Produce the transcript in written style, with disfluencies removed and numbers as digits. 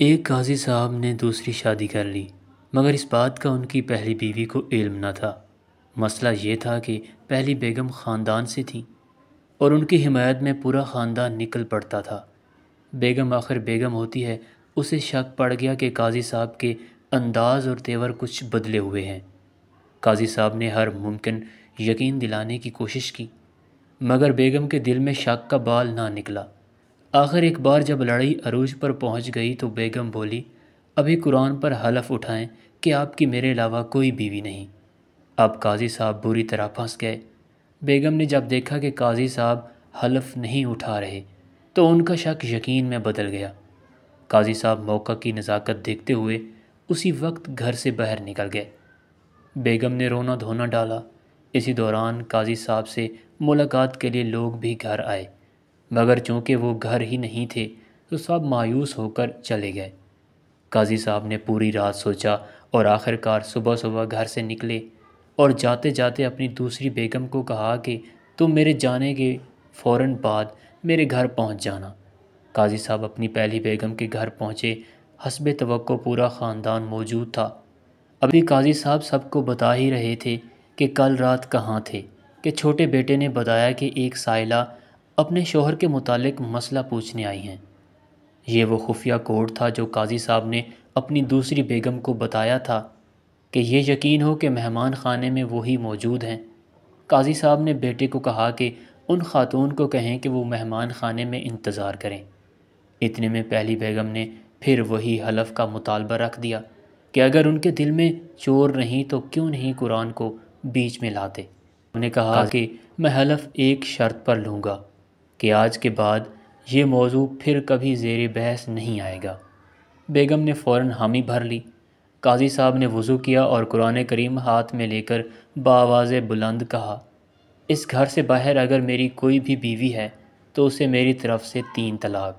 ایک قاضی صاحب نے دوسری شادی کر لی، مگر اس بات کا ان کی پہلی بیوی کو علم نہ تھا۔ مسئلہ یہ تھا کہ پہلی بیگم خاندان سے تھی اور ان کی حمایت میں پورا خاندان نکل پڑتا تھا۔ بیگم آخر بیگم ہوتی ہے، اسے شک پڑ گیا کہ قاضی صاحب کے انداز اور تیور کچھ بدلے ہوئے ہیں۔ قاضی صاحب نے ہر ممکن یقین دلانے کی کوشش کی، مگر بیگم کے دل میں شک کا بال نہ نکلا۔ آخر ایک بار جب لڑائی عروج پر پہنچ گئی تو بیگم بولی، ابھی قرآن پر حلف اٹھائیں کہ آپ کی میرے علاوہ کوئی بیوی نہیں۔ اب قاضی صاحب بری طرح پھنس گئے۔ بیگم نے جب دیکھا کہ قاضی صاحب حلف نہیں اٹھا رہے تو ان کا شک یقین میں بدل گیا۔ قاضی صاحب موقع کی نزاکت دیکھتے ہوئے اسی وقت گھر سے باہر نکل گئے۔ بیگم نے رونا دھونا ڈالا۔ اسی دوران قاضی صاحب سے ملاقات کے لیے لوگ بھی گھر آئے، مگر چونکہ وہ گھر ہی نہیں تھے تو سب مایوس ہو کر چلے گئے۔ قاضی صاحب نے پوری رات سوچا اور آخر کار صبح صبح گھر سے نکلے اور جاتے جاتے اپنی دوسری بیگم کو کہا کہ تم میرے جانے کے فوراً بعد میرے گھر پہنچ جانا۔ قاضی صاحب اپنی پہلی بیگم کے گھر پہنچے۔ حسب توقع پورا خاندان موجود تھا۔ ابھی قاضی صاحب سب کو بتا ہی رہے تھے کہ کل رات کہاں تھے کہ چھوٹے بیٹے نے بتایا کہ ایک سائلہ اپنے شوہر کے متعلق مسئلہ پوچھنے آئی ہیں۔ یہ وہ خفیہ کوڈ تھا جو قاضی صاحب نے اپنی دوسری بیگم کو بتایا تھا کہ یہ یقین ہو کہ مہمان خانے میں وہی موجود ہیں۔ قاضی صاحب نے بیٹے کو کہا کہ ان خاتون کو کہیں کہ وہ مہمان خانے میں انتظار کریں۔ اتنے میں پہلی بیگم نے پھر وہی حلف کا مطالبہ رکھ دیا کہ اگر ان کے دل میں چور نہیں تو کیوں نہیں قرآن کو بیچ میں لاتے۔ انہوں نے کہا کہ میں حلف ایک شرط پر لوں گا کہ آج کے بعد یہ موضوع پھر کبھی زیر بحث نہیں آئے گا۔ بیگم نے فوراً حامی بھر لی۔ قاضی صاحب نے وضو کیا اور قرآن کریم ہاتھ میں لے کر بآواز بلند کہا، اس گھر سے باہر اگر میری کوئی بھی بیوی ہے تو اسے میری طرف سے 3 طلاق۔